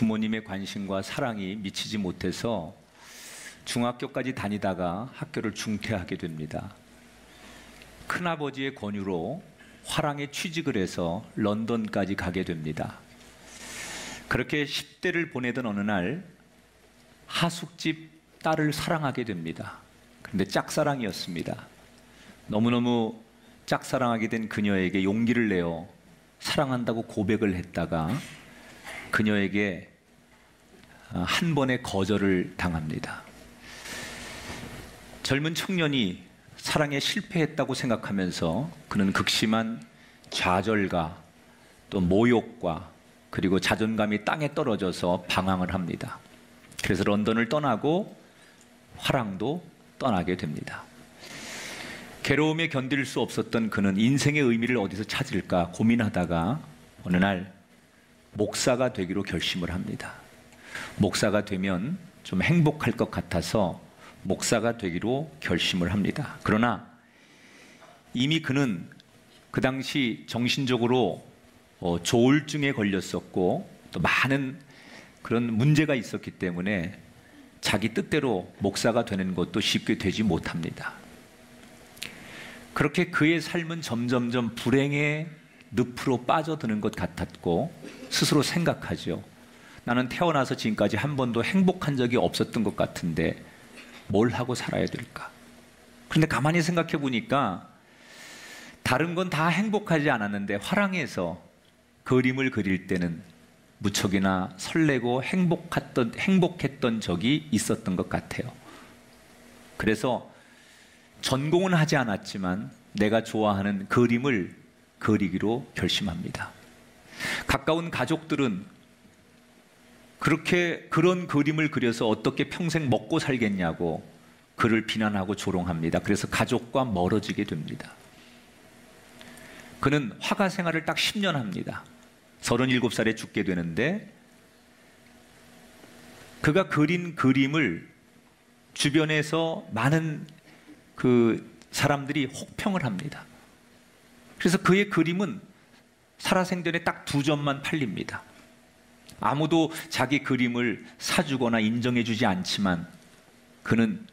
부모님의 관심과 사랑이 미치지 못해서 중학교까지 다니다가 학교를 중퇴하게 됩니다. 큰아버지의 권유로 화랑에 취직을 해서 런던까지 가게 됩니다. 그렇게 10대를 보내던 어느 날 하숙집 딸을 사랑하게 됩니다. 그런데 짝사랑이었습니다. 너무너무 짝사랑하게 된 그녀에게 용기를 내어 사랑한다고 고백을 했다가 그녀에게 한 번의 거절을 당합니다. 젊은 청년이 사랑에 실패했다고 생각하면서 그는 극심한 좌절과 또 모욕과 그리고 자존감이 땅에 떨어져서 방황을 합니다. 그래서 런던을 떠나고 화랑도 떠나게 됩니다. 괴로움에 견딜 수 없었던 그는 인생의 의미를 어디서 찾을까 고민하다가 어느 날 목사가 되기로 결심을 합니다. 목사가 되면 좀 행복할 것 같아서 목사가 되기로 결심을 합니다. 그러나 이미 그는 그 당시 정신적으로 조울증에 걸렸었고 또 많은 그런 문제가 있었기 때문에 자기 뜻대로 목사가 되는 것도 쉽게 되지 못합니다. 그렇게 그의 삶은 점점점 불행의 늪으로 빠져드는 것 같았고 스스로 생각하죠. 나는 태어나서 지금까지 한 번도 행복한 적이 없었던 것 같은데 뭘 하고 살아야 될까? 그런데 가만히 생각해 보니까 다른 건 다 행복하지 않았는데 화랑에서 그림을 그릴 때는 무척이나 설레고 행복했던 적이 있었던 것 같아요. 그래서 전공은 하지 않았지만 내가 좋아하는 그림을 그리기로 결심합니다. 가까운 가족들은 그런 그림을 그려서 어떻게 평생 먹고 살겠냐고 그를 비난하고 조롱합니다. 그래서 가족과 멀어지게 됩니다. 그는 화가 생활을 딱 10년 합니다. 37살에 죽게 되는데 그가 그린 그림을 주변에서 많은 사람들이 혹평을 합니다. 그래서 그의 그림은 살아생전에 딱 2점만 팔립니다. 아무도 자기 그림을 사주거나 인정해주지 않지만 그는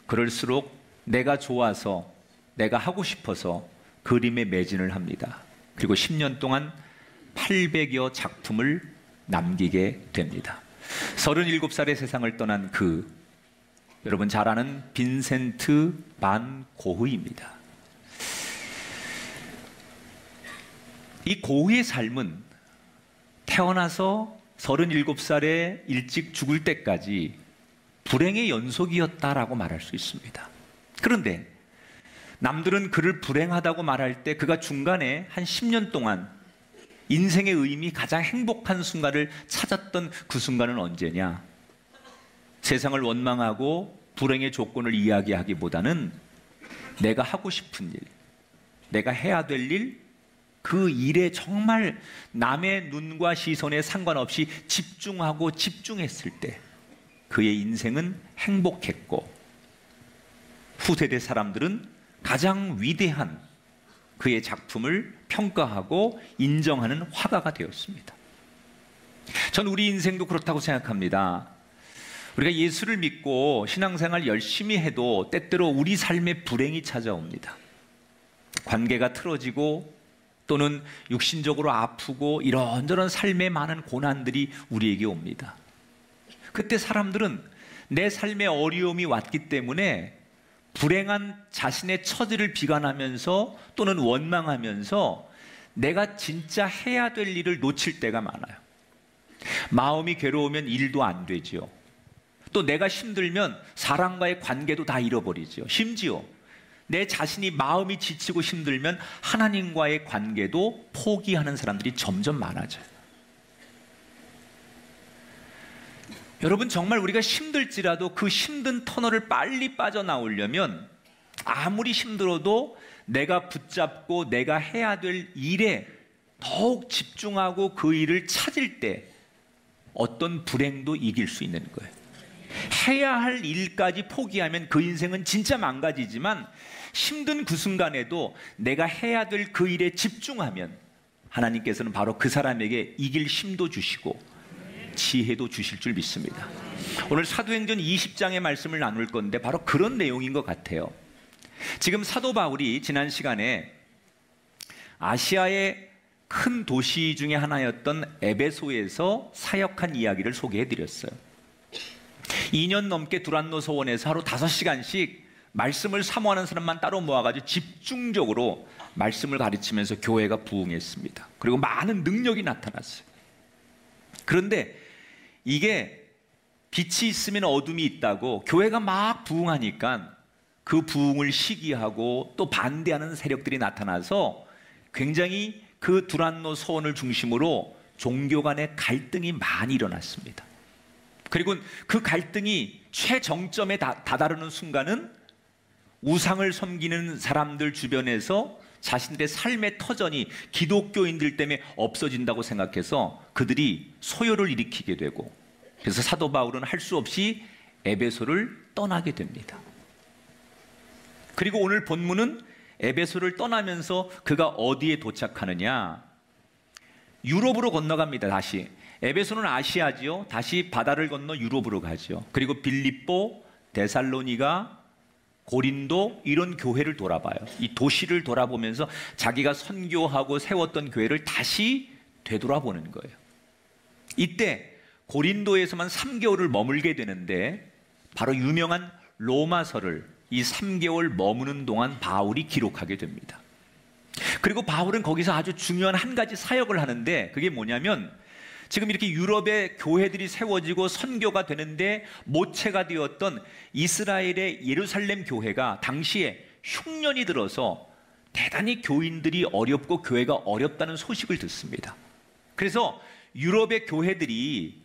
그럴수록 내가 좋아서 내가 하고 싶어서 그림에 매진을 합니다. 그리고 10년 동안 800여 작품을 남기게 됩니다. 37살에 세상을 떠난 여러분 잘 아는 빈센트 반 고흐입니다. 이 고흐의 삶은 태어나서 37살에 일찍 죽을 때까지 불행의 연속이었다라고 말할 수 있습니다. 그런데 남들은 그를 불행하다고 말할 때 그가 중간에 한 10년 동안 인생의 의미, 가장 행복한 순간을 찾았던 그 순간은 언제냐? 세상을 원망하고 불행의 조건을 이야기하기보다는 내가 하고 싶은 일, 내가 해야 될 일, 그 일에 정말 남의 눈과 시선에 상관없이 집중하고 집중했을 때 그의 인생은 행복했고 후세대 사람들은 가장 위대한 그의 작품을 평가하고 인정하는 화가가 되었습니다. 전 우리 인생도 그렇다고 생각합니다. 우리가 예수를 믿고 신앙생활 열심히 해도 때때로 우리 삶에 불행이 찾아옵니다. 관계가 틀어지고 또는 육신적으로 아프고 이런저런 삶에 많은 고난들이 우리에게 옵니다. 그때 사람들은 내 삶에 어려움이 왔기 때문에 불행한 자신의 처지를 비관하면서 또는 원망하면서 내가 진짜 해야 될 일을 놓칠 때가 많아요. 마음이 괴로우면 일도 안 되지요. 또 내가 힘들면 사람과의 관계도 다 잃어버리죠. 심지어 내 자신이 마음이 지치고 힘들면 하나님과의 관계도 포기하는 사람들이 점점 많아져요. 여러분 정말 우리가 힘들지라도 그 힘든 터널을 빨리 빠져나오려면 아무리 힘들어도 내가 붙잡고 내가 해야 될 일에 더욱 집중하고 그 일을 찾을 때 어떤 불행도 이길 수 있는 거예요. 해야 할 일까지 포기하면 그 인생은 진짜 망가지지만 힘든 그 순간에도 내가 해야 될 그 일에 집중하면 하나님께서는 바로 그 사람에게 이길 힘도 주시고 지혜도 주실 줄 믿습니다. 오늘 사도행전 20장의 말씀을 나눌 건데 바로 그런 내용인 것 같아요. 지금 사도 바울이 지난 시간에 아시아의 큰 도시 중에 하나였던 에베소에서 사역한 이야기를 소개해 드렸어요. 2년 넘게 두란노 서원에서 하루 5시간씩 말씀을 사모하는 사람만 따로 모아가지고 집중적으로 말씀을 가르치면서 교회가 부흥했습니다. 그리고 많은 능력이 나타났어요. 그런데 이게 빛이 있으면 어둠이 있다고 교회가 막 부흥하니까 그 부흥을 시기하고 또 반대하는 세력들이 나타나서 굉장히 그 두란노 서원을 중심으로 종교 간의 갈등이 많이 일어났습니다. 그리고 그 갈등이 최정점에 다다르는 순간은 우상을 섬기는 사람들 주변에서 자신들의 삶의 터전이 기독교인들 때문에 없어진다고 생각해서 그들이 소요를 일으키게 되고, 그래서 사도 바울은 할 수 없이 에베소를 떠나게 됩니다. 그리고 오늘 본문은 에베소를 떠나면서 그가 어디에 도착하느냐? 유럽으로 건너갑니다. 다시 에베소는 아시아지요. 다시 바다를 건너 유럽으로 가죠. 그리고 빌립보, 데살로니가, 고린도 이런 교회를 돌아봐요. 이 도시를 돌아보면서 자기가 선교하고 세웠던 교회를 다시 되돌아보는 거예요. 이때 고린도에서만 3개월을 머물게 되는데 바로 유명한 로마서를 이 3개월 머무는 동안 바울이 기록하게 됩니다. 그리고 바울은 거기서 아주 중요한 한 가지 사역을 하는데, 그게 뭐냐면 지금 이렇게 유럽의 교회들이 세워지고 선교가 되는데 모체가 되었던 이스라엘의 예루살렘 교회가 당시에 흉년이 들어서 대단히 교인들이 어렵고 교회가 어렵다는 소식을 듣습니다. 그래서 유럽의 교회들이,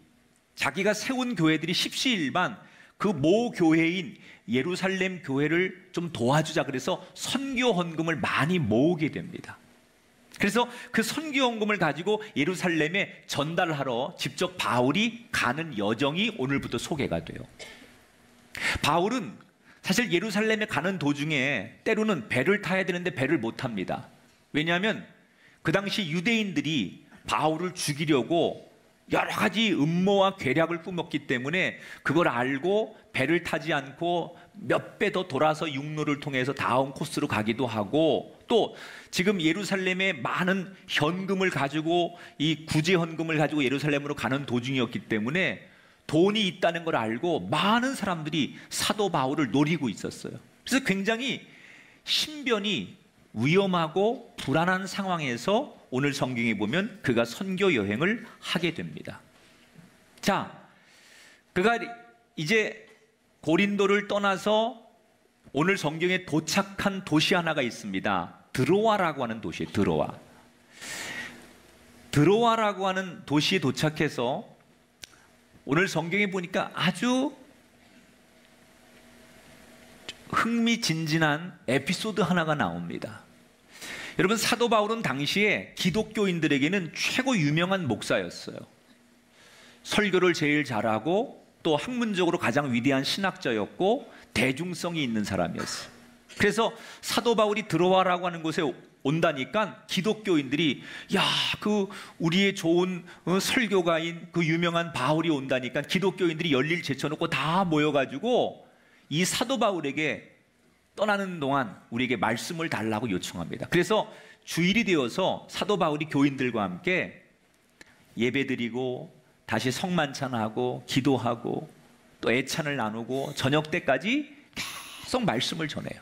자기가 세운 교회들이 십시일반 그 모 교회인 예루살렘 교회를 좀 도와주자 그래서 선교 헌금을 많이 모으게 됩니다. 그래서 그 선교 헌금을 가지고 예루살렘에 전달하러 직접 바울이 가는 여정이 오늘부터 소개가 돼요. 바울은 사실 예루살렘에 가는 도중에 때로는 배를 타야 되는데 배를 못 탑니다. 왜냐하면 그 당시 유대인들이 바울을 죽이려고 여러 가지 음모와 계략을 꾸몄기 때문에 그걸 알고 배를 타지 않고 몇 배 더 돌아서 육로를 통해서 다음 코스로 가기도 하고, 또 지금 예루살렘에 많은 현금을 가지고 이 구제 헌금을 가지고 예루살렘으로 가는 도중이었기 때문에 돈이 있다는 걸 알고 많은 사람들이 사도 바울을 노리고 있었어요. 그래서 굉장히 신변이 위험하고 불안한 상황에서 오늘 성경에 보면 그가 선교 여행을 하게 됩니다. 자, 그가 이제 고린도를 떠나서 오늘 성경에 도착한 도시 하나가 있습니다. 드로아라고 하는 도시예요. 드로아라고 하는 도시에 도착해서 오늘 성경에 보니까 아주 흥미진진한 에피소드 하나가 나옵니다. 여러분, 사도 바울은 당시에 기독교인들에게는 최고 유명한 목사였어요. 설교를 제일 잘하고 또 학문적으로 가장 위대한 신학자였고 대중성이 있는 사람이었어요. 그래서 사도 바울이 드로아라고 하는 곳에 온다니까 기독교인들이, 야, 그 우리의 좋은 설교가인 그 유명한 바울이 온다니까 기독교인들이 열일 제쳐놓고 다 모여가지고 이 사도 바울에게 떠나는 동안 우리에게 말씀을 달라고 요청합니다. 그래서 주일이 되어서 사도 바울이 교인들과 함께 예배드리고 다시 성만찬하고 기도하고 또 애찬을 나누고 저녁 때까지 계속 말씀을 전해요.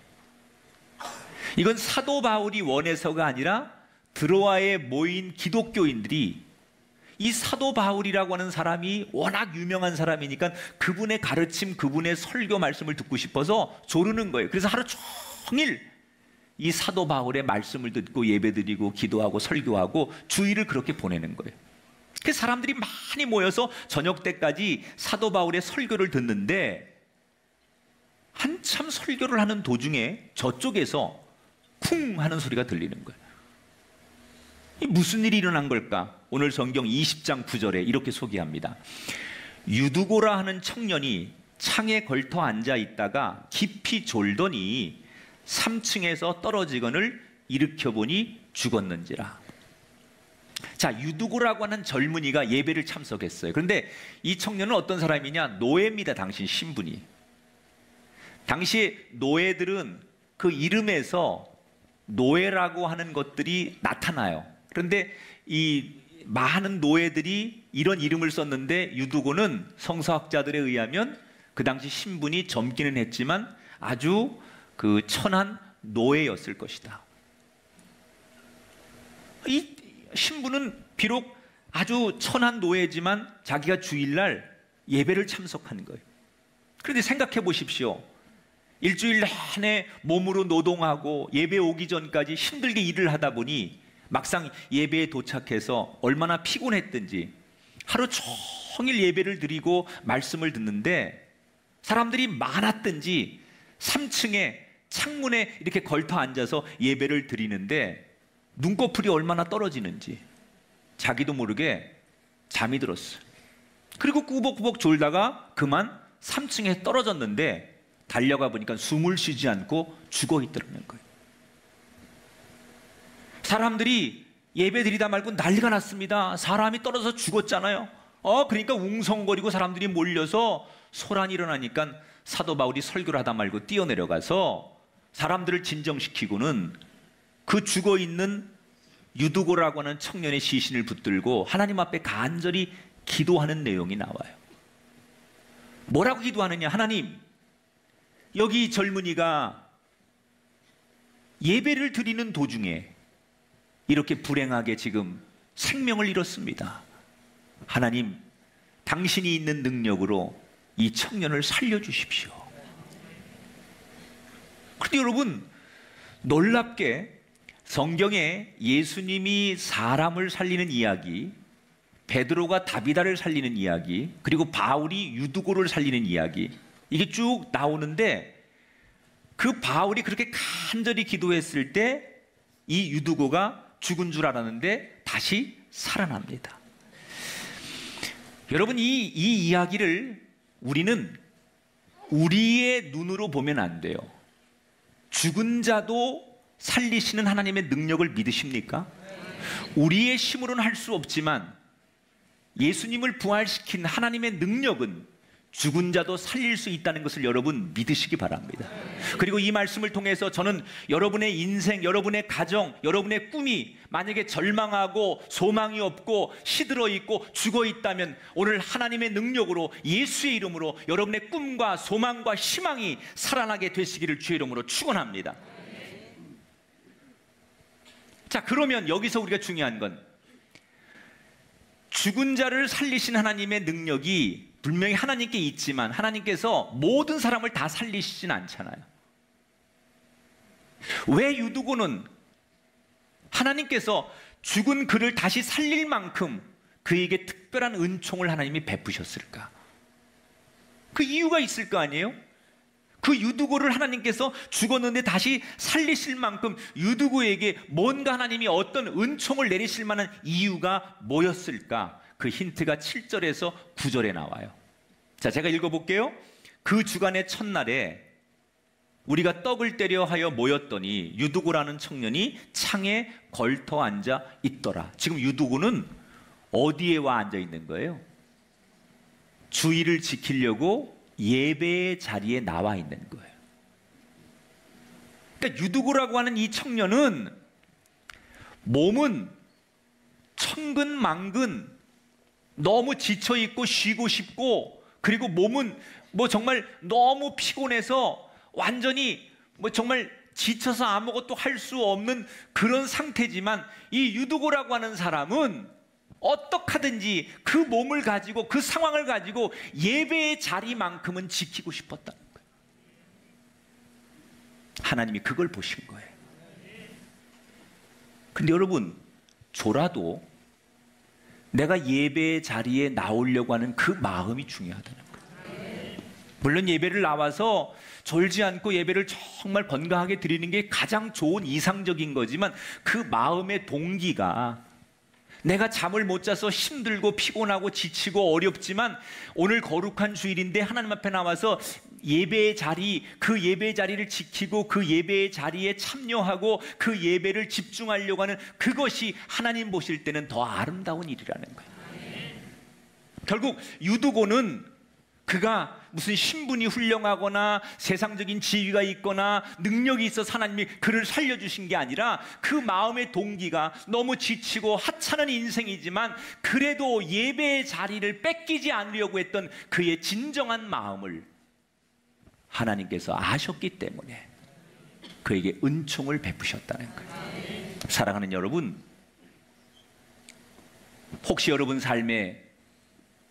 이건 사도 바울이 원해서가 아니라 드로아에 모인 기독교인들이 이 사도 바울이라고 하는 사람이 워낙 유명한 사람이니까 그분의 가르침, 그분의 설교 말씀을 듣고 싶어서 조르는 거예요. 그래서 하루 종일 이 사도 바울의 말씀을 듣고 예배드리고 기도하고 설교하고 주일을 그렇게 보내는 거예요. 그 사람들이 많이 모여서 저녁 때까지 사도 바울의 설교를 듣는데, 한참 설교를 하는 도중에 저쪽에서 쿵 하는 소리가 들리는 거예요. 이 무슨 일이 일어난 걸까? 오늘 성경 20장 9절에 이렇게 소개합니다. 유두고라 하는 청년이 창에 걸터 앉아 있다가 깊이 졸더니 3층에서 떨어지거늘 일으켜보니 죽었는지라. 자, 유두고라고 하는 젊은이가 예배를 참석했어요. 그런데 이 청년은 어떤 사람이냐? 노예입니다. 당신 신분이. 당시 노예들은 그 이름에서 노예라고 하는 것들이 나타나요. 그런데 이 많은 노예들이 이런 이름을 썼는데 유두고는 성서학자들에 의하면 그 당시 신분이 젊기는 했지만 아주 그 천한 노예였을 것이다. 이 신부는 비록 아주 천한 노예지만 자기가 주일날 예배를 참석하는 거예요. 그런데 생각해 보십시오. 일주일 내내 몸으로 노동하고 예배 오기 전까지 힘들게 일을 하다 보니 막상 예배에 도착해서 얼마나 피곤했든지 하루 종일 예배를 드리고 말씀을 듣는데 사람들이 많았든지 3층에 창문에 이렇게 걸터 앉아서 예배를 드리는데 눈꺼풀이 얼마나 떨어지는지 자기도 모르게 잠이 들었어요. 그리고 꾸벅꾸벅 졸다가 그만 3층에 떨어졌는데 달려가 보니까 숨을 쉬지 않고 죽어 있더라는 거예요. 사람들이 예배 드리다 말고 난리가 났습니다. 사람이 떨어져서 죽었잖아요. 그러니까 웅성거리고 사람들이 몰려서 소란이 일어나니까 사도 바울이 설교를 하다 말고 뛰어내려가서 사람들을 진정시키고는 그 죽어있는 유두고라고 하는 청년의 시신을 붙들고 하나님 앞에 간절히 기도하는 내용이 나와요. 뭐라고 기도하느냐? 하나님, 여기 젊은이가 예배를 드리는 도중에 이렇게 불행하게 지금 생명을 잃었습니다. 하나님, 당신이 있는 능력으로 이 청년을 살려주십시오. 그런데 여러분, 놀랍게 성경에 예수님이 사람을 살리는 이야기, 베드로가 다비다를 살리는 이야기, 그리고 바울이 유두고를 살리는 이야기, 이게 쭉 나오는데 그 바울이 그렇게 간절히 기도했을 때 이 유두고가 죽은 줄 알았는데 다시 살아납니다. 여러분, 이 이야기를 우리는 우리의 눈으로 보면 안 돼요. 죽은 자도 살리시는 하나님의 능력을 믿으십니까? 우리의 힘으로는 할 수 없지만 예수님을 부활시킨 하나님의 능력은 죽은 자도 살릴 수 있다는 것을 여러분 믿으시기 바랍니다. 그리고 이 말씀을 통해서 저는 여러분의 인생, 여러분의 가정, 여러분의 꿈이 만약에 절망하고 소망이 없고 시들어 있고 죽어 있다면 오늘 하나님의 능력으로 예수의 이름으로 여러분의 꿈과 소망과 희망이 살아나게 되시기를 주의 이름으로 축원합니다. 자, 그러면 여기서 우리가 중요한 건 죽은 자를 살리신 하나님의 능력이 분명히 하나님께 있지만 하나님께서 모든 사람을 다 살리시진 않잖아요. 왜 유두고는 하나님께서 죽은 그를 다시 살릴 만큼 그에게 특별한 은총을 하나님이 베푸셨을까? 그 이유가 있을 거 아니에요? 그 유두고를 하나님께서 죽었는데 다시 살리실 만큼 유두고에게 뭔가 하나님이 어떤 은총을 내리실 만한 이유가 뭐였을까? 그 힌트가 7절에서 9절에 나와요. 자, 제가 읽어볼게요. 그 주간의 첫날에 우리가 떡을 떼려 하여 모였더니 유두고라는 청년이 창에 걸터 앉아 있더라. 지금 유두고는 어디에 와 앉아 있는 거예요? 주의를 지키려고 예배의 자리에 나와 있는 거예요. 그러니까 유두고라고 하는 이 청년은 몸은 천근만근 너무 지쳐있고 쉬고 싶고, 그리고 몸은 정말 너무 피곤해서 완전히 정말 지쳐서 아무것도 할 수 없는 그런 상태지만 이 유두고라고 하는 사람은 어떻게 하든지 그 몸을 가지고 그 상황을 가지고 예배의 자리만큼은 지키고 싶었다는 거예요. 하나님이 그걸 보신 거예요. 근데 여러분, 졸아도 내가 예배의 자리에 나오려고 하는 그 마음이 중요하다는 거예요. 물론 예배를 나와서 졸지 않고 예배를 정말 건강하게 드리는 게 가장 좋은 이상적인 거지만 그 마음의 동기가 내가 잠을 못 자서 힘들고 피곤하고 지치고 어렵지만 오늘 거룩한 주일인데 하나님 앞에 나와서 예배의 자리, 그 예배의 자리를 지키고 그 예배의 자리에 참여하고 그 예배를 집중하려고 하는 그것이 하나님 보실 때는 더 아름다운 일이라는 거예요. 결국 유두고는 그가 무슨 신분이 훌륭하거나 세상적인 지위가 있거나 능력이 있어서 하나님이 그를 살려주신 게 아니라 그 마음의 동기가 너무 지치고 하찮은 인생이지만 그래도 예배의 자리를 뺏기지 않으려고 했던 그의 진정한 마음을 하나님께서 아셨기 때문에 그에게 은총을 베푸셨다는 거예요. 사랑하는 여러분, 혹시 여러분 삶에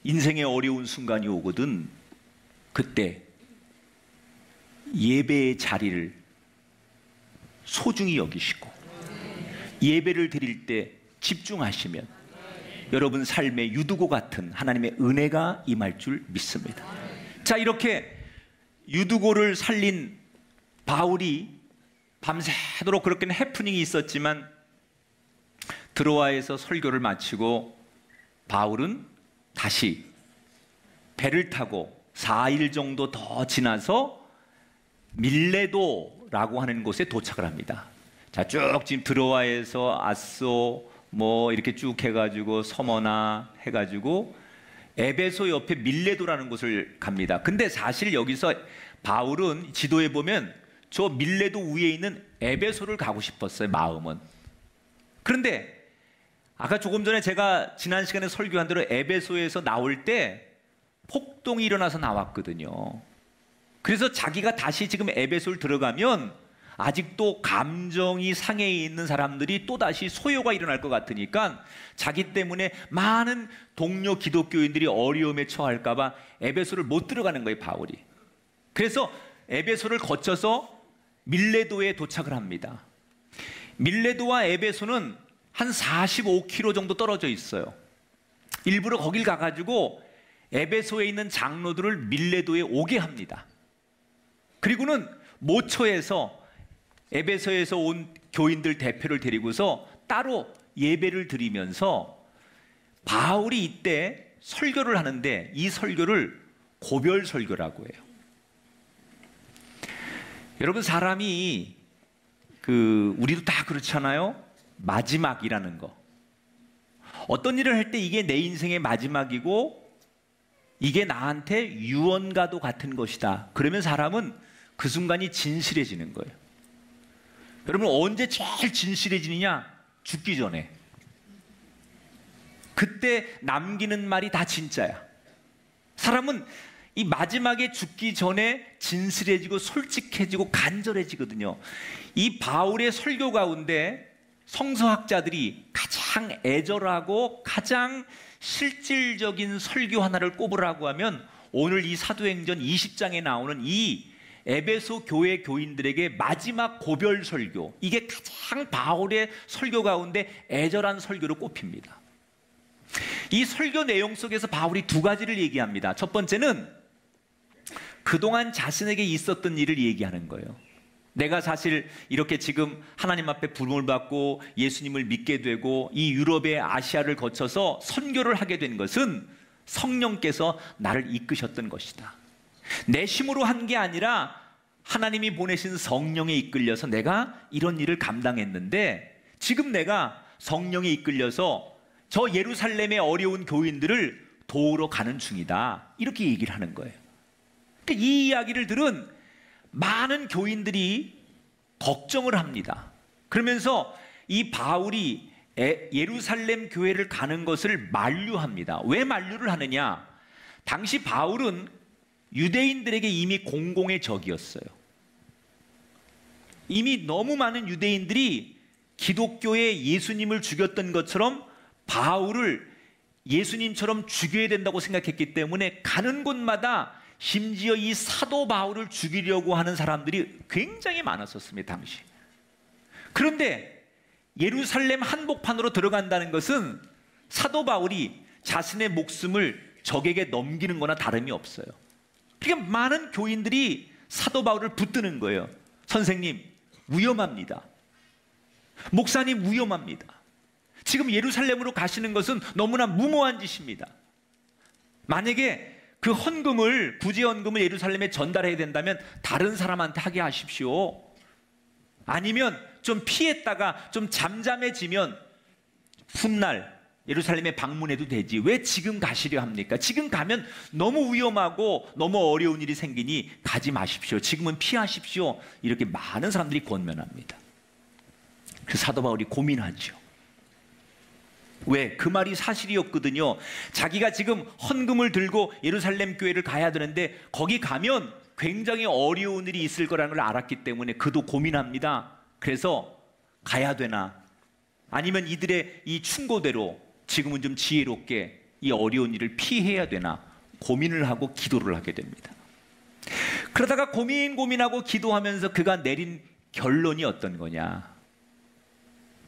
인생의 어려운 순간이 오거든 그때 예배의 자리를 소중히 여기시고 예배를 드릴 때 집중하시면 여러분 삶에 유두고 같은 하나님의 은혜가 임할 줄 믿습니다. 자, 이렇게 유두고를 살린 바울이 밤새도록 그렇게는 해프닝이 있었지만 드로아에서 설교를 마치고 바울은 다시 배를 타고 4일 정도 더 지나서 밀레도라고 하는 곳에 도착을 합니다. 자, 쭉 지금 드로아에서 아소 뭐 이렇게 쭉 해가지고 서머나 해가지고 에베소 옆에 밀레도라는 곳을 갑니다. 근데 사실 여기서 바울은 지도에 보면 저 밀레도 위에 있는 에베소를 가고 싶었어요, 마음은. 그런데 아까 조금 전에 제가 지난 시간에 설교한 대로 에베소에서 나올 때 폭동이 일어나서 나왔거든요. 그래서 자기가 다시 지금 에베소를 들어가면 아직도 감정이 상해 있는 사람들이 또다시 소요가 일어날 것 같으니까 자기 때문에 많은 동료 기독교인들이 어려움에 처할까 봐 에베소를 못 들어가는 거예요, 바울이. 그래서 에베소를 거쳐서 밀레도에 도착을 합니다. 밀레도와 에베소는 한 45km 정도 떨어져 있어요. 일부러 거길 가가지고 에베소에 있는 장로들을 밀레도에 오게 합니다. 그리고는 모처에서 에베소에서 온 교인들 대표를 데리고서 따로 예배를 드리면서 바울이 이때 설교를 하는데 이 설교를 고별 설교라고 해요. 여러분, 사람이 우리도 다 그렇잖아요. 마지막이라는 거. 어떤 일을 할 때 이게 내 인생의 마지막이고 이게 나한테 유언과도 같은 것이다. 그러면 사람은 그 순간이 진실해지는 거예요. 여러분, 언제 제일 진실해지느냐? 죽기 전에. 그때 남기는 말이 다 진짜야. 사람은 이 마지막에 죽기 전에 진실해지고 솔직해지고 간절해지거든요. 이 바울의 설교 가운데 성서학자들이 가장 애절하고 가장 실질적인 설교 하나를 꼽으라고 하면 오늘 이 사도행전 20장에 나오는 이 에베소 교회 교인들에게 마지막 고별 설교, 이게 가장 바울의 설교 가운데 애절한 설교로 꼽힙니다. 이 설교 내용 속에서 바울이 두 가지를 얘기합니다. 첫 번째는 그동안 자신에게 있었던 일을 얘기하는 거예요. 내가 사실 이렇게 지금 하나님 앞에 부름을 받고 예수님을 믿게 되고 이 유럽의 아시아를 거쳐서 선교를 하게 된 것은 성령께서 나를 이끄셨던 것이다. 내 힘으로 한 게 아니라 하나님이 보내신 성령에 이끌려서 내가 이런 일을 감당했는데 지금 내가 성령에 이끌려서 저 예루살렘의 어려운 교인들을 도우러 가는 중이다. 이렇게 얘기를 하는 거예요. 그러니까 이 이야기를 들은 많은 교인들이 걱정을 합니다. 그러면서 이 바울이 예루살렘 교회를 가는 것을 만류합니다. 왜 만류를 하느냐? 당시 바울은 유대인들에게 이미 공공의 적이었어요. 이미 너무 많은 유대인들이 기독교에 예수님을 죽였던 것처럼 바울을 예수님처럼 죽여야 된다고 생각했기 때문에 가는 곳마다 심지어 이 사도 바울을 죽이려고 하는 사람들이 굉장히 많았었습니다, 당시. 그런데 예루살렘 한복판으로 들어간다는 것은 사도 바울이 자신의 목숨을 적에게 넘기는 거나 다름이 없어요. 그러니까 많은 교인들이 사도 바울을 붙드는 거예요. 선생님, 위험합니다. 목사님, 위험합니다. 지금 예루살렘으로 가시는 것은 너무나 무모한 짓입니다. 만약에 그 헌금을, 구제 헌금을 예루살렘에 전달해야 된다면 다른 사람한테 하게 하십시오. 아니면 좀 피했다가 좀 잠잠해지면 훗날 예루살렘에 방문해도 되지 왜 지금 가시려 합니까? 지금 가면 너무 위험하고 너무 어려운 일이 생기니 가지 마십시오. 지금은 피하십시오. 이렇게 많은 사람들이 권면합니다. 그 사도 바울이 고민하죠. 왜? 그 말이 사실이었거든요. 자기가 지금 헌금을 들고 예루살렘 교회를 가야 되는데 거기 가면 굉장히 어려운 일이 있을 거라는 걸 알았기 때문에 그도 고민합니다. 그래서 가야 되나? 아니면 이들의 이 충고대로 지금은 좀 지혜롭게 이 어려운 일을 피해야 되나? 고민을 하고 기도를 하게 됩니다. 그러다가 고민하고 기도하면서 그가 내린 결론이 어떤 거냐?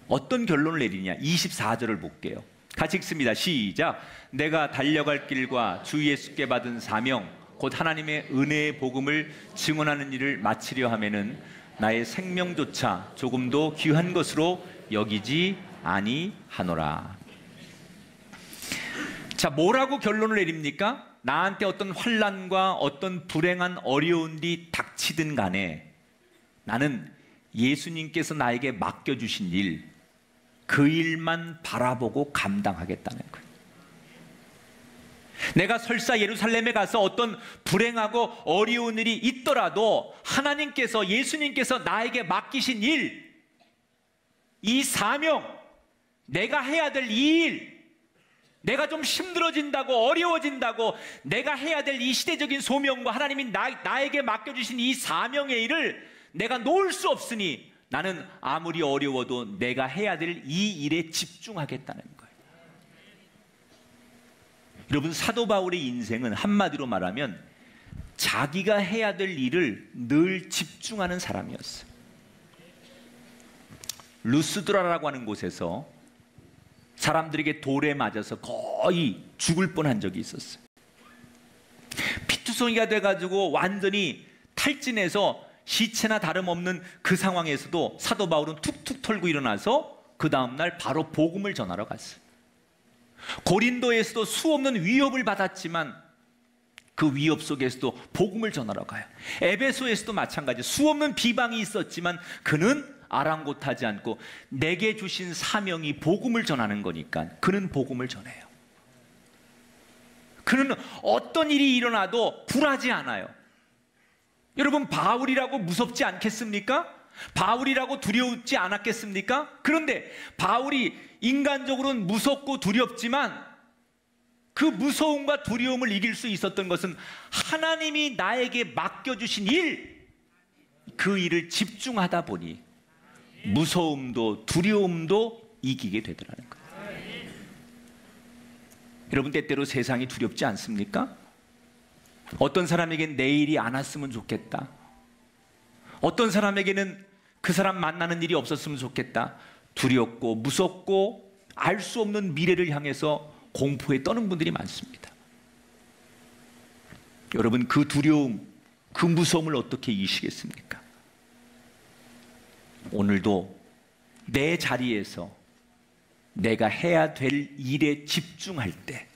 어떤 결론을 내리냐? 24절을 볼게요. 같이 읽습니다. 시작. 내가 달려갈 길과 주 예수께 받은 사명 곧 하나님의 은혜의 복음을 증언하는 일을 마치려 하면은 나의 생명조차 조금도 귀한 것으로 여기지 아니하노라. 자, 뭐라고 결론을 내립니까? 나한테 어떤 환난과 어떤 불행한 어려운 일이 닥치든 간에 나는 예수님께서 나에게 맡겨주신 일, 그 일만 바라보고 감당하겠다는 거예요. 내가 설사 예루살렘에 가서 어떤 불행하고 어려운 일이 있더라도 하나님께서, 예수님께서 나에게 맡기신 일, 이 사명, 내가 해야 될 이 일, 내가 좀 힘들어진다고 어려워진다고 내가 해야 될 이 시대적인 소명과 하나님이 나에게 맡겨주신 이 사명의 일을 내가 놓을 수 없으니 나는 아무리 어려워도 내가 해야 될 이 일에 집중하겠다는 거예요. 여러분, 사도 바울의 인생은 한마디로 말하면 자기가 해야 될 일을 늘 집중하는 사람이었어요. 루스드라라고 하는 곳에서 사람들에게 돌에 맞아서 거의 죽을 뻔한 적이 있었어요. 피투성이가 돼가지고 완전히 탈진해서 시체나 다름없는 그 상황에서도 사도 바울은 툭툭 털고 일어나서 그 다음날 바로 복음을 전하러 갔어요. 고린도에서도 수없는 위협을 받았지만 그 위협 속에서도 복음을 전하러 가요. 에베소에서도 마찬가지, 수없는 비방이 있었지만 그는 아랑곳하지 않고 내게 주신 사명이 복음을 전하는 거니까 그는 복음을 전해요. 그는 어떤 일이 일어나도 굴하지 않아요. 여러분, 바울이라고 무섭지 않겠습니까? 바울이라고 두려우지 않았겠습니까? 그런데 바울이 인간적으로는 무섭고 두렵지만 그 무서움과 두려움을 이길 수 있었던 것은 하나님이 나에게 맡겨주신 일, 그 일을 집중하다 보니 무서움도 두려움도 이기게 되더라는 거예요. 여러분, 때때로 세상이 두렵지 않습니까? 어떤 사람에게는 내일이 안 왔으면 좋겠다. 어떤 사람에게는 그 사람 만나는 일이 없었으면 좋겠다. 두렵고 무섭고 알 수 없는 미래를 향해서 공포에 떠는 분들이 많습니다. 여러분, 그 두려움, 그 무서움을 어떻게 이기시겠습니까? 오늘도 내 자리에서 내가 해야 될 일에 집중할 때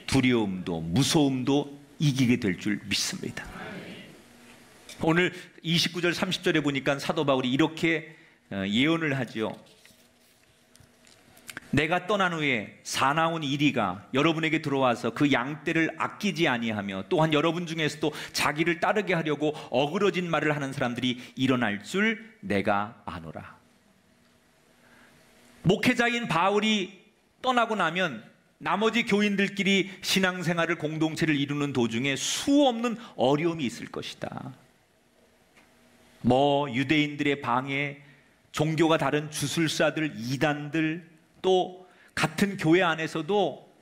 두려움도 무서움도 이기게 될 줄 믿습니다. 오늘 29절 30절에 보니까 사도 바울이 이렇게 예언을 하죠. 내가 떠난 후에 사나운 이리가 여러분에게 들어와서 그 양떼를 아끼지 아니하며 또한 여러분 중에서도 자기를 따르게 하려고 어그러진 말을 하는 사람들이 일어날 줄 내가 아노라. 목회자인 바울이 떠나고 나면 나머지 교인들끼리 신앙생활을, 공동체를 이루는 도중에 수없는 어려움이 있을 것이다. 유대인들의 방해, 종교가 다른 주술사들, 이단들, 또 같은 교회 안에서도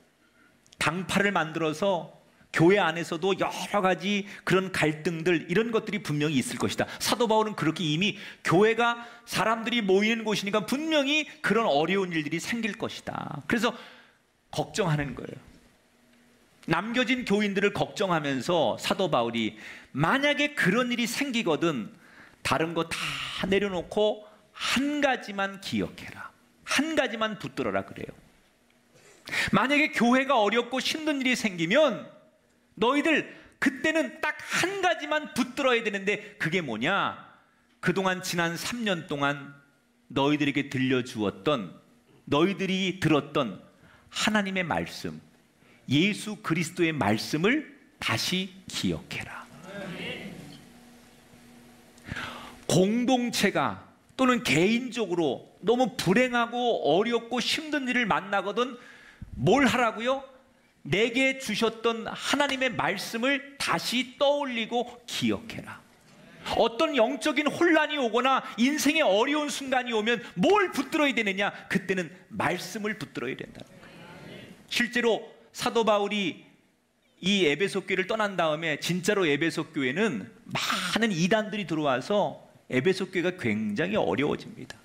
당파를 만들어서 교회 안에서도 여러 가지 그런 갈등들, 이런 것들이 분명히 있을 것이다. 사도 바울은 그렇게 이미 교회가 사람들이 모이는 곳이니까 분명히 그런 어려운 일들이 생길 것이다. 그래서 걱정하는 거예요. 남겨진 교인들을 걱정하면서 사도 바울이 만약에 그런 일이 생기거든 다른 거 다 내려놓고 한 가지만 기억해라. 한 가지만 붙들어라 그래요. 만약에 교회가 어렵고 힘든 일이 생기면 너희들 그때는 딱 한 가지만 붙들어야 되는데 그게 뭐냐? 그동안 지난 3년 동안 너희들에게 들려주었던, 너희들이 들었던 하나님의 말씀, 예수 그리스도의 말씀을 다시 기억해라. 공동체가 또는 개인적으로 너무 불행하고 어렵고 힘든 일을 만나거든 뭘 하라고요? 내게 주셨던 하나님의 말씀을 다시 떠올리고 기억해라. 어떤 영적인 혼란이 오거나 인생의 어려운 순간이 오면 뭘 붙들어야 되느냐? 그때는 말씀을 붙들어야 된다는 거예요. 실제로 사도 바울이 이 에베소 교회를 떠난 다음에 진짜로 에베소 교회는 많은 이단들이 들어와서 에베소 교회가 굉장히 어려워집니다.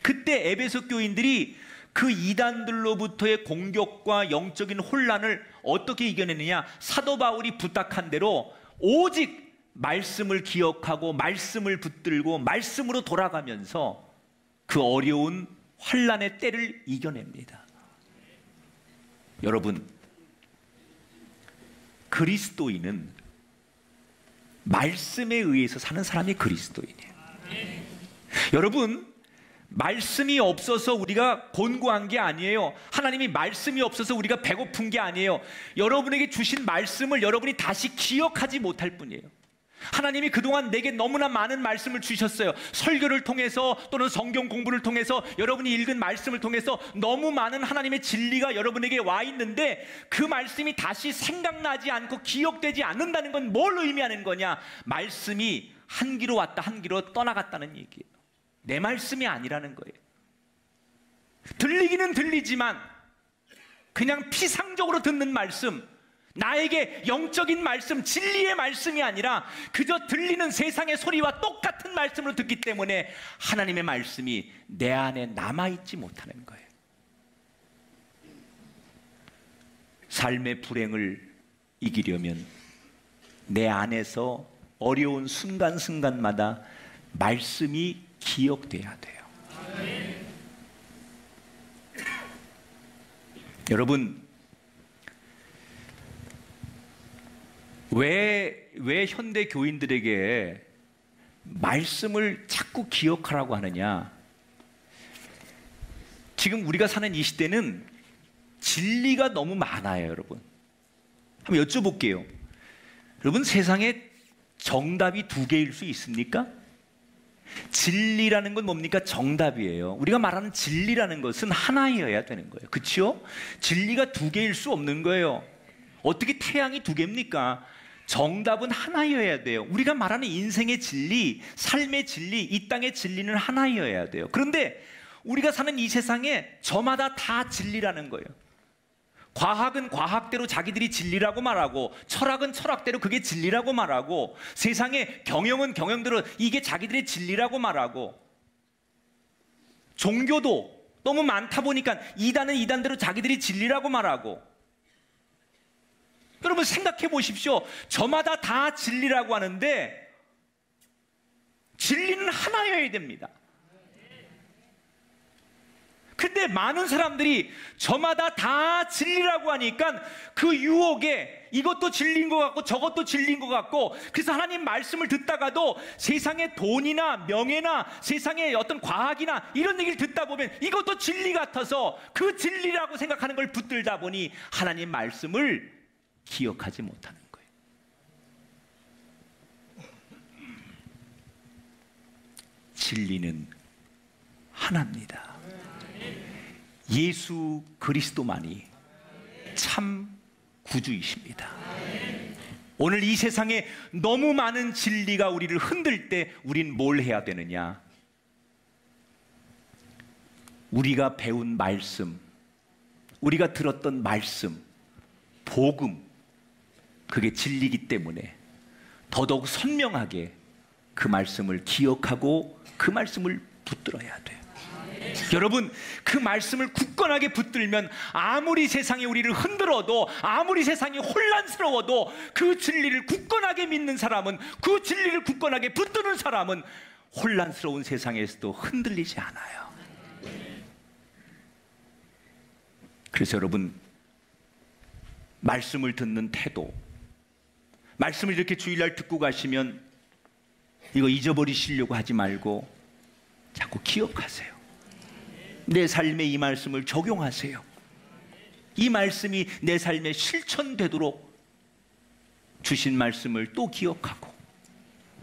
그때 에베소 교인들이 그 이단들로부터의 공격과 영적인 혼란을 어떻게 이겨내느냐? 사도 바울이 부탁한 대로 오직 말씀을 기억하고 말씀을 붙들고 말씀으로 돌아가면서 그 어려운 환난의 때를 이겨냅니다. 여러분, 그리스도인은 말씀에 의해서 사는 사람이 그리스도인이에요. 여러분, 말씀이 없어서 우리가 곤고한 게 아니에요. 하나님이 말씀이 없어서 우리가 배고픈 게 아니에요. 여러분에게 주신 말씀을 여러분이 다시 기억하지 못할 뿐이에요. 하나님이 그동안 내게 너무나 많은 말씀을 주셨어요. 설교를 통해서 또는 성경 공부를 통해서 여러분이 읽은 말씀을 통해서 너무 많은 하나님의 진리가 여러분에게 와 있는데 그 말씀이 다시 생각나지 않고 기억되지 않는다는 건 뭘 의미하는 거냐? 말씀이 한 귀로 왔다 한 귀로 떠나갔다는 얘기예요. 내 말씀이 아니라는 거예요. 들리기는 들리지만 그냥 피상적으로 듣는 말씀, 나에게 영적인 말씀, 진리의 말씀이 아니라 그저 들리는 세상의 소리와 똑같은 말씀으로 듣기 때문에 하나님의 말씀이 내 안에 남아있지 못하는 거예요. 삶의 불행을 이기려면 내 안에서 어려운 순간순간마다 말씀이 기억돼야 돼요. 여러분, 왜 현대 교인들에게 말씀을 자꾸 기억하라고 하느냐? 지금 우리가 사는 이 시대는 진리가 너무 많아요, 여러분. 한번 여쭤볼게요. 여러분, 세상에 정답이 두 개일 수 있습니까? 진리라는 건 뭡니까? 정답이에요. 우리가 말하는 진리라는 것은 하나여야 되는 거예요. 그렇죠? 진리가 두 개일 수 없는 거예요. 어떻게 태양이 두 개입니까? 정답은 하나여야 돼요. 우리가 말하는 인생의 진리, 삶의 진리, 이 땅의 진리는 하나여야 돼요. 그런데 우리가 사는 이 세상에 저마다 다 진리라는 거예요. 과학은 과학대로 자기들이 진리라고 말하고, 철학은 철학대로 그게 진리라고 말하고, 세상의 경영은 경영대로 이게 자기들의 진리라고 말하고, 종교도 너무 많다 보니까 이단은 이단대로 자기들이 진리라고 말하고. 여러분 생각해 보십시오. 저마다 다 진리라고 하는데 진리는 하나여야 됩니다. 근데 많은 사람들이 저마다 다 진리라고 하니까 그 유혹에 이것도 진리인 것 같고 저것도 진리인 것 같고, 그래서 하나님 말씀을 듣다가도 세상의 돈이나 명예나 세상의 어떤 과학이나 이런 얘기를 듣다 보면 이것도 진리 같아서 그 진리라고 생각하는 걸 붙들다 보니 하나님 말씀을 기억하지 못하는 거예요. 진리는 하나입니다. 예수 그리스도만이 참 구주이십니다. 오늘 이 세상에 너무 많은 진리가 우리를 흔들 때 우린 뭘 해야 되느냐? 우리가 배운 말씀, 우리가 들었던 말씀, 복음, 그게 진리이기 때문에 더더욱 선명하게 그 말씀을 기억하고 그 말씀을 붙들어야 돼요. 여러분, 그 말씀을 굳건하게 붙들면 아무리 세상이 우리를 흔들어도, 아무리 세상이 혼란스러워도 그 진리를 굳건하게 믿는 사람은, 그 진리를 굳건하게 붙드는 사람은 혼란스러운 세상에서도 흔들리지 않아요. 그래서 여러분, 말씀을 듣는 태도, 말씀을 이렇게 주일날 듣고 가시면 이거 잊어버리시려고 하지 말고 자꾸 기억하세요. 내 삶에 이 말씀을 적용하세요. 이 말씀이 내 삶에 실천되도록 주신 말씀을 또 기억하고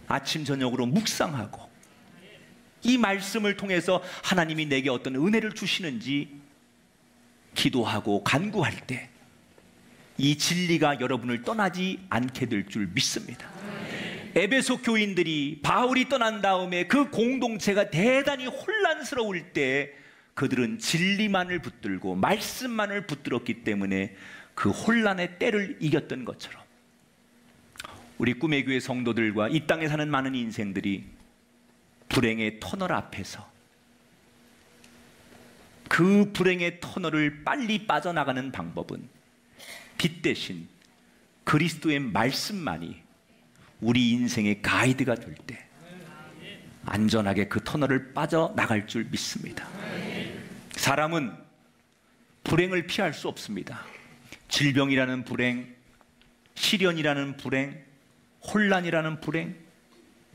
아침 저녁으로 묵상하고 이 말씀을 통해서 하나님이 내게 어떤 은혜를 주시는지 기도하고 간구할 때 이 진리가 여러분을 떠나지 않게 될 줄 믿습니다. 에베소 교인들이 바울이 떠난 다음에 그 공동체가 대단히 혼란스러울 때 그들은 진리만을 붙들고 말씀만을 붙들었기 때문에 그 혼란의 때를 이겼던 것처럼 우리 꿈의 교회 성도들과 이 땅에 사는 많은 인생들이 불행의 터널 앞에서 그 불행의 터널을 빨리 빠져나가는 방법은 빛 대신 그리스도의 말씀만이 우리 인생의 가이드가 될 때 안전하게 그 터널을 빠져나갈 줄 믿습니다. 사람은 불행을 피할 수 없습니다. 질병이라는 불행, 시련이라는 불행, 혼란이라는 불행,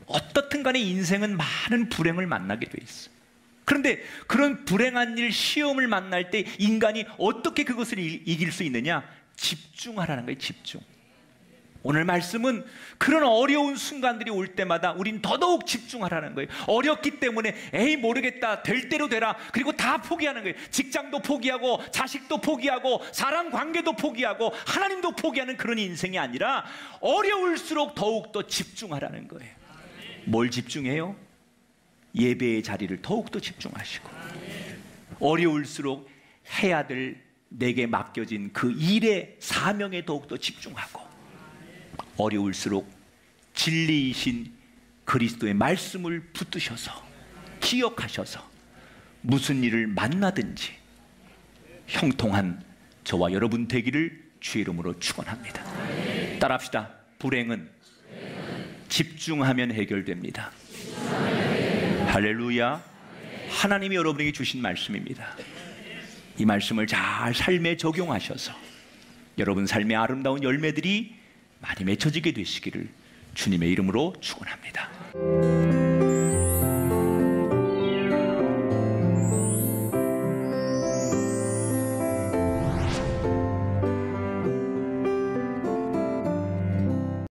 어떻든 간에 인생은 많은 불행을 만나게 돼 있어요. 그런데 그런 불행한 일, 시험을 만날 때 인간이 어떻게 그것을 이길 수 있느냐? 집중하라는 거예요. 집중. 오늘 말씀은 그런 어려운 순간들이 올 때마다 우린 더더욱 집중하라는 거예요. 어렵기 때문에 에이 모르겠다, 될 대로 되라, 그리고 다 포기하는 거예요. 직장도 포기하고 자식도 포기하고 사람 관계도 포기하고 하나님도 포기하는 그런 인생이 아니라 어려울수록 더욱더 집중하라는 거예요. 뭘 집중해요? 예배의 자리를 더욱더 집중하시고 어려울수록 해야 될 내게 맡겨진 그 일의 사명에 더욱더 집중하고 어려울수록 진리이신 그리스도의 말씀을 붙드셔서 기억하셔서 무슨 일을 만나든지 형통한 저와 여러분 되기를 주의 이름으로 축원합니다. 따라합시다. 불행은 집중하면 해결됩니다. 할렐루야. 하나님이 여러분에게 주신 말씀입니다. 이 말씀을 잘 삶에 적용하셔서 여러분 삶의 아름다운 열매들이 많이 맺혀지게 되시기를 주님의 이름으로 축원합니다.